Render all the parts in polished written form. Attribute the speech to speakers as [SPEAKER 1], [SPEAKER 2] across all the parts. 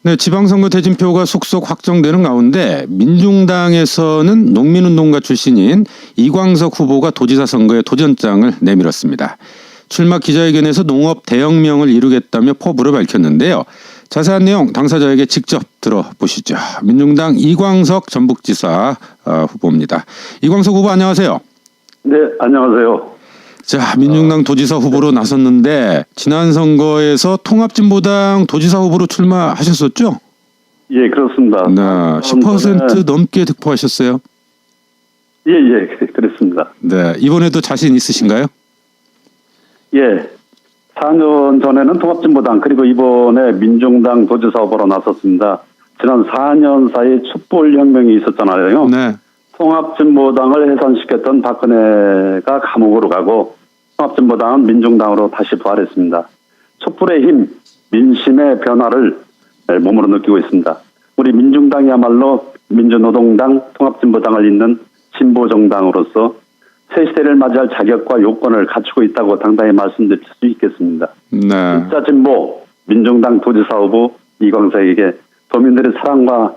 [SPEAKER 1] 네, 지방선거 대진표가 속속 확정되는 가운데 민중당에서는 농민운동가 출신인 이광석 후보가 도지사 선거에 도전장을 내밀었습니다. 출마 기자회견에서 농업 대혁명을 이루겠다며 포부를 밝혔는데요. 자세한 내용 당사자에게 직접 들어보시죠. 민중당 이광석 전북지사 후보입니다. 이광석 후보 안녕하세요.
[SPEAKER 2] 네, 안녕하세요.
[SPEAKER 1] 자, 민중당 도지사 후보로 나섰는데 지난 선거에서 통합진보당 도지사 후보로 출마하셨었죠?
[SPEAKER 2] 예, 그렇습니다.
[SPEAKER 1] 네, 10% 넘게 득표하셨어요.
[SPEAKER 2] 예, 그렇습니다.
[SPEAKER 1] 네, 이번에도 자신 있으신가요?
[SPEAKER 2] 예, 4년 전에는 통합진보당 그리고 이번에 민중당 도지사 후보로 나섰습니다. 지난 4년 사이 촛불혁명이 있었잖아요.
[SPEAKER 1] 네.
[SPEAKER 2] 통합진보당을 해산시켰던 박근혜가 감옥으로 가고 통합진보당은 민중당으로 다시 부활했습니다. 촛불의 힘, 민심의 변화를 몸으로 느끼고 있습니다. 우리 민중당이야말로 민주노동당, 통합진보당을 잇는 진보정당으로서 새 시대를 맞이할 자격과 요건을 갖추고 있다고 당당히 말씀드릴 수 있겠습니다.
[SPEAKER 1] 네.
[SPEAKER 2] 진짜 진보 민중당 도지사 후보 이광석에게 도민들의 사랑과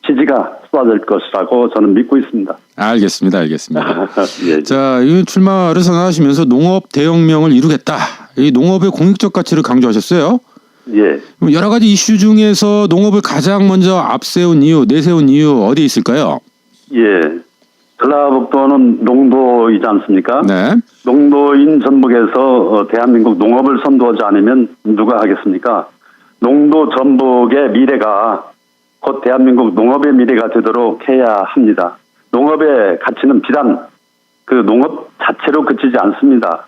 [SPEAKER 2] 지지가 쏟아질 것이라고 저는 믿고 있습니다.
[SPEAKER 1] 알겠습니다.
[SPEAKER 2] 예.
[SPEAKER 1] 자, 이 출마를 선언하시면서 농업 대혁명을 이루겠다. 이 농업의 공익적 가치를 강조하셨어요.
[SPEAKER 2] 예.
[SPEAKER 1] 여러 가지 이슈 중에서 농업을 가장 먼저 앞세운 이유, 내세운 이유 어디에 있을까요?
[SPEAKER 2] 예. 전라북도는 농도이지 않습니까?
[SPEAKER 1] 네.
[SPEAKER 2] 농도인 전북에서 대한민국 농업을 선도하지 않으면 누가 하겠습니까? 농도 전북의 미래가 곧 대한민국 농업의 미래가 되도록 해야 합니다. 농업의 가치는 비단 그 농업 자체로 그치지 않습니다.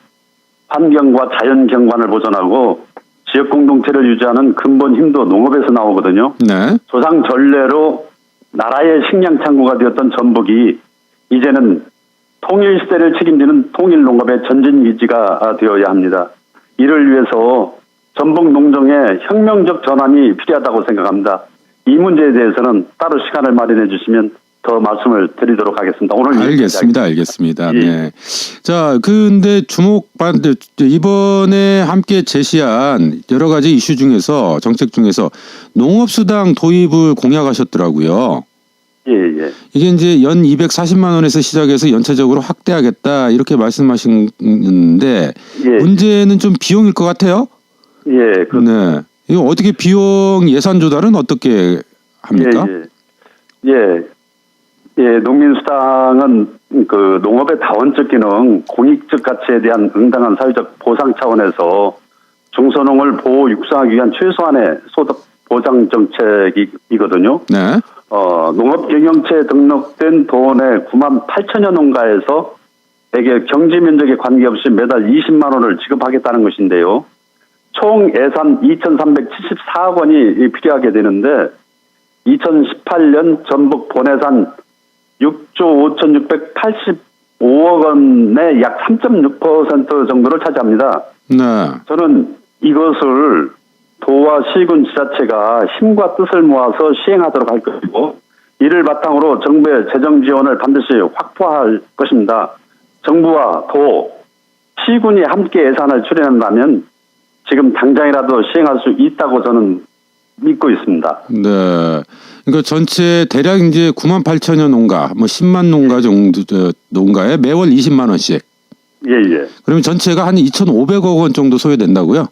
[SPEAKER 2] 환경과 자연 경관을 보존하고 지역 공동체를 유지하는 근본 힘도 농업에서 나오거든요.
[SPEAKER 1] 네.
[SPEAKER 2] 조상 전례로 나라의 식량 창구가 되었던 전북이 이제는 통일 시대를 책임지는 통일 농업의 전진 기지가 되어야 합니다. 이를 위해서 전북 농정의 혁명적 전환이 필요하다고 생각합니다. 이 문제에 대해서는 따로 시간을 마련해 주시면 더 말씀을 드리도록 하겠습니다. 오늘
[SPEAKER 1] 알겠습니다.
[SPEAKER 2] 예.
[SPEAKER 1] 네. 자, 근데 이번에 함께 제시한 여러 가지 이슈 중에서 정책 중에서 농업수당 도입을 공약하셨더라고요.
[SPEAKER 2] 예.
[SPEAKER 1] 이게 이제 연 240만 원에서 시작해서 연체적으로 확대하겠다 이렇게 말씀하시는데 문제는 좀 비용일 것 같아요.
[SPEAKER 2] 예.
[SPEAKER 1] 네. 이거 어떻게 비용 예산 조달은 어떻게 합니까?
[SPEAKER 2] 농민수당은 그 농업의 다원적 기능, 공익적 가치에 대한 응당한 사회적 보상 차원에서 중소농을 보호 육성하기 위한 최소한의 소득 보장 정책이거든요.
[SPEAKER 1] 네.
[SPEAKER 2] 농업경영체에 등록된 도원의 9만 8천여 농가에서 대개 경지 면적에 관계없이 매달 20만 원을 지급하겠다는 것인데요. 총 예산 2,374억 원이 필요하게 되는데 2018년 전북 본예산 6조 5,685억 원의 약 3.6% 정도를 차지합니다.
[SPEAKER 1] 네.
[SPEAKER 2] 저는 이것을 도와 시군 지자체가 힘과 뜻을 모아서 시행하도록 할 것이고 이를 바탕으로 정부의 재정 지원을 반드시 확보할 것입니다. 정부와 도, 시군이 함께 예산을 출연한다면 지금 당장이라도 시행할 수 있다고 저는 믿고 있습니다.
[SPEAKER 1] 네. 그러니까 전체 대략 이제 9만 8천여 농가, 뭐 10만 농가 정도 농가에 매월 20만 원씩.
[SPEAKER 2] 예.
[SPEAKER 1] 그러면 전체가 한 2,500억 원 정도 소요된다고요?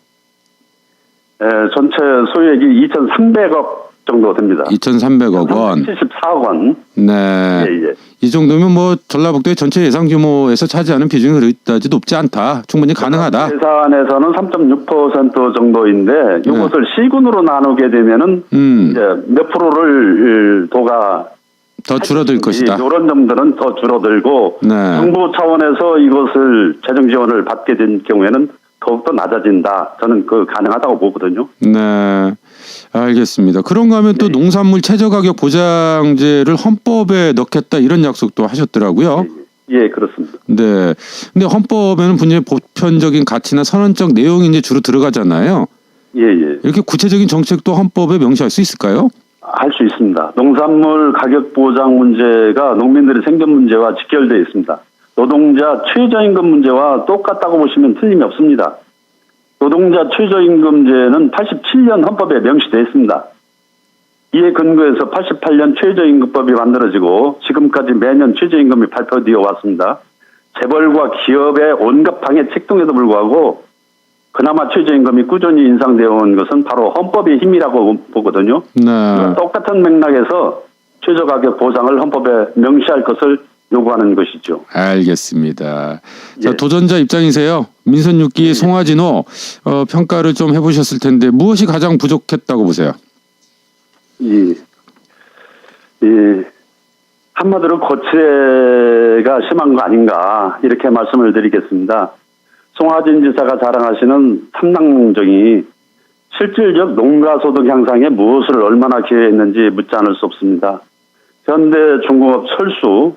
[SPEAKER 2] 전체 소유액이 2,300억 정도 됩니다.
[SPEAKER 1] 2,300억 원.
[SPEAKER 2] 74억 원.
[SPEAKER 1] 네.
[SPEAKER 2] 예.
[SPEAKER 1] 이 정도면 뭐 전라북도의 전체 예산 규모에서 차지하는 비중이 그렇다지 높지 않다. 충분히 가능하다.
[SPEAKER 2] 예산에서는 3.6% 정도인데 이것을 시군으로 나누게 되면은 이제 몇 프로를 도가
[SPEAKER 1] 더 줄어들 것이다.
[SPEAKER 2] 이런 점들은 더 줄어들고 정부 차원에서 이것을 재정 지원을 받게 된 경우에는 더욱더 낮아진다. 저는 가능하다고 보거든요.
[SPEAKER 1] 네. 알겠습니다. 그런가 하면 또 농산물 최저가격 보장제를 헌법에 넣겠다 이런 약속도 하셨더라고요.
[SPEAKER 2] 예, 그렇습니다.
[SPEAKER 1] 네. 근데 헌법에는 분명히 보편적인 가치나 선언적 내용이 이제 주로 들어가잖아요.
[SPEAKER 2] 예.
[SPEAKER 1] 이렇게 구체적인 정책도 헌법에 명시할 수 있을까요?
[SPEAKER 2] 할 수 있습니다. 농산물 가격 보장 문제가 농민들의 생존 문제와 직결되어 있습니다. 노동자 최저임금 문제와 똑같다고 보시면 틀림이 없습니다. 노동자 최저임금제는 87년 헌법에 명시되어 있습니다. 이에 근거해서 88년 최저임금법이 만들어지고 지금까지 매년 최저임금이 발표되어 왔습니다. 재벌과 기업의 온갖 방해 책동에도 불구하고 그나마 최저임금이 꾸준히 인상되어 온 것은 바로 헌법의 힘이라고 보거든요.
[SPEAKER 1] 네.
[SPEAKER 2] 똑같은 맥락에서 최저가격 보상을 헌법에 명시할 것을 요구하는 것이죠.
[SPEAKER 1] 알겠습니다. 자,
[SPEAKER 2] 예.
[SPEAKER 1] 도전자 입장이세요. 민선 6기 송하진호 평가를 좀 해보셨을 텐데 무엇이 가장 부족했다고 보세요?
[SPEAKER 2] 한마디로 거치가 심한 거 아닌가 이렇게 말씀을 드리겠습니다. 송하진 지사가 자랑하시는 삼당정이 실질적 농가소득 향상에 무엇을 얼마나 기여했는지 묻지 않을 수 없습니다. 현대중공업 철수,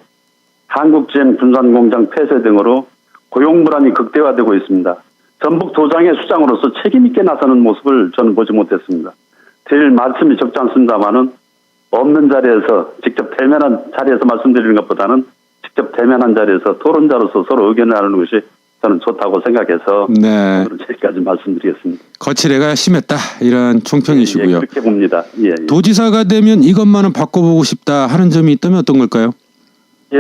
[SPEAKER 2] 한국GM 군산공장 폐쇄 등으로 고용불안이 극대화되고 있습니다. 전북 도장의 수장으로서 책임있게 나서는 모습을 저는 보지 못했습니다. 드릴 말씀이 적지 않습니다만은 없는 자리에서 직접 대면한 자리에서 말씀드리는 것보다는 직접 대면한 자리에서 토론자로서 서로 의견을 나누는 것이 저는 좋다고 생각해서
[SPEAKER 1] 네.
[SPEAKER 2] 오늘은 여기까지 말씀드리겠습니다.
[SPEAKER 1] 거칠애가 심했다 이런 총평이시고요.
[SPEAKER 2] 예, 그렇게 봅니다. 예.
[SPEAKER 1] 도지사가 되면 이것만은 바꿔보고 싶다 하는 점이 있다면 어떤 걸까요?
[SPEAKER 2] 예,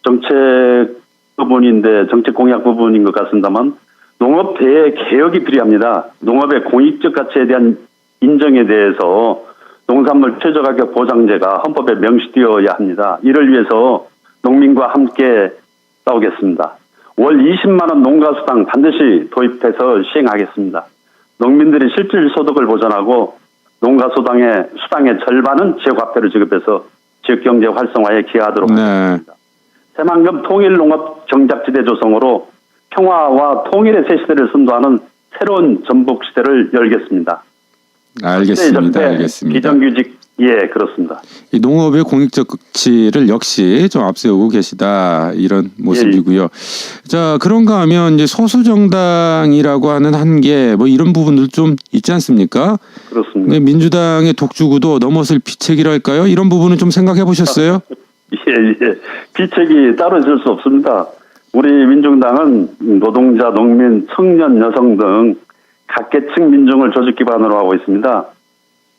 [SPEAKER 2] 정책 부분인데 정책 공약 부분인 것 같습니다만 농업 대의 개혁이 필요합니다. 농업의 공익적 가치에 대한 인정에 대해서 농산물 최저가격 보장제가 헌법에 명시되어야 합니다. 이를 위해서 농민과 함께 싸우겠습니다. 월 20만 원 농가수당 반드시 도입해서 시행하겠습니다. 농민들이 실질 소득을 보전하고 농가수당의 절반은 지역화폐를 지급해서 지역경제 활성화에 기여하도록 하겠습니다. 새만금 통일농업 경작지대 조성으로 평화와 통일의 새 시대를 선도하는 새로운 전북 시대를 열겠습니다.
[SPEAKER 1] 알겠습니다.
[SPEAKER 2] 비정규직, 예, 그렇습니다.
[SPEAKER 1] 이 농업의 공익적 가치를 역시 좀 앞세우고 계시다 이런 모습이고요. 자, 그런가 하면 이제 소수 정당이라고 하는 한계 뭐 이런 부분들 좀 있지 않습니까?
[SPEAKER 2] 그렇습니다.
[SPEAKER 1] 네, 민주당의 독주구도 넘어설 비책이랄까요? 이런 부분은 좀 생각해 보셨어요?
[SPEAKER 2] 예. 비책이 따로 있을 수 없습니다. 우리 민중당은 노동자, 농민, 청년, 여성 등 각계층 민중을 조직 기반으로 하고 있습니다.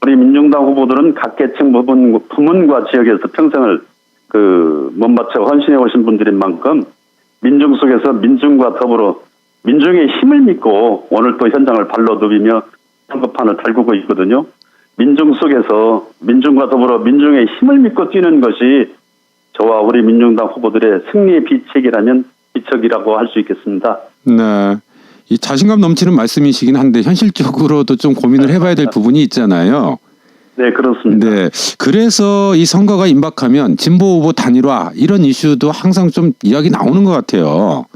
[SPEAKER 2] 우리 민중당 후보들은 각계층 부문과 지역에서 평생을 몸바쳐 헌신해 오신 분들인 만큼 민중 속에서 민중과 더불어 민중의 힘을 믿고 오늘 또 현장을 발로 누비며 선거판을 달구고 있거든요. 민중 속에서 민중과 더불어 민중의 힘을 믿고 뛰는 것이 저와 우리 민중당 후보들의 승리의 비책이라면 비책이라고 할 수 있겠습니다.
[SPEAKER 1] 네. 이 자신감 넘치는 말씀이시긴 한데 현실적으로도 좀 고민을 해봐야 될 부분이 있잖아요.
[SPEAKER 2] 네, 그렇습니다.
[SPEAKER 1] 네. 그래서 이 선거가 임박하면 진보 후보 단일화 이런 이슈도 항상 좀 이야기 나오는 것 같아요.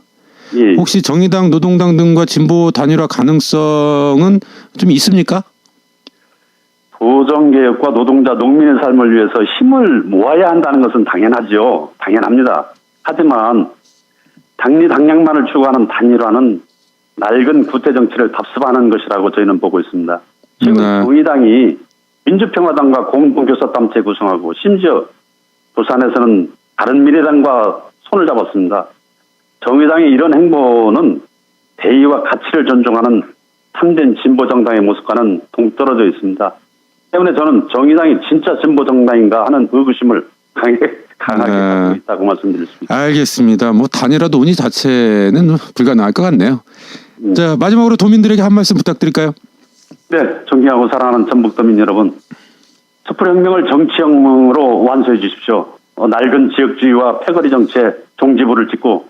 [SPEAKER 2] 예.
[SPEAKER 1] 혹시 정의당, 노동당 등과 진보 단일화 가능성은 좀 있습니까?
[SPEAKER 2] 도정개혁과 노동자, 농민의 삶을 위해서 힘을 모아야 한다는 것은 당연하죠. 당연합니다. 하지만 당리당략만을 추구하는 단일화는 낡은 구태정치를 답습하는 것이라고 저희는 보고 있습니다. 지금 정의당이 민주평화당과 공동교섭단체 구성하고 심지어 부산에서는 다른 미래당과 손을 잡았습니다. 정의당의 이런 행보는 대의와 가치를 존중하는 참된 진보정당의 모습과는 동떨어져 있습니다. 때문에 저는 정의당이 진짜 진보정당인가 하는 의구심을 강하게 갖고 있다고 말씀드렸습니다.
[SPEAKER 1] 알겠습니다. 뭐 단일화 논의 자체는 불가능할 것 같네요. 자, 마지막으로 도민들에게 한 말씀 부탁드릴까요?
[SPEAKER 2] 네, 존경하고 사랑하는 전북도민 여러분, 촛불혁명을 정치혁명으로 완수해 주십시오. 낡은 지역주의와 패거리 정치에 종지부를 찍고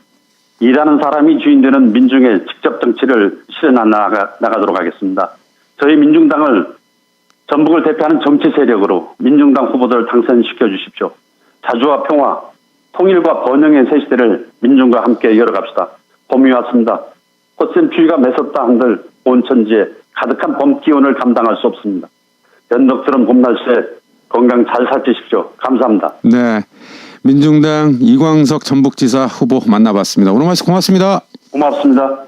[SPEAKER 2] 일하는 사람이 주인되는 민중의 직접 정치를 실현해 나가도록 하겠습니다. 저희 민중당을 전북을 대표하는 정치 세력으로 민중당 후보들을 당선시켜 주십시오. 자주와 평화, 통일과 번영의 새 시대를 민중과 함께 열어갑시다. 봄이 왔습니다. 꽃샘 추위가 매섭다 한들 온 천지에 가득한 봄 기온을 감당할 수 없습니다. 연덕스러운 봄 날씨에 건강 잘 살피십시오. 감사합니다.
[SPEAKER 1] 네, 민중당 이광석 전북지사 후보 만나봤습니다. 오늘 말씀 고맙습니다.
[SPEAKER 2] 고맙습니다.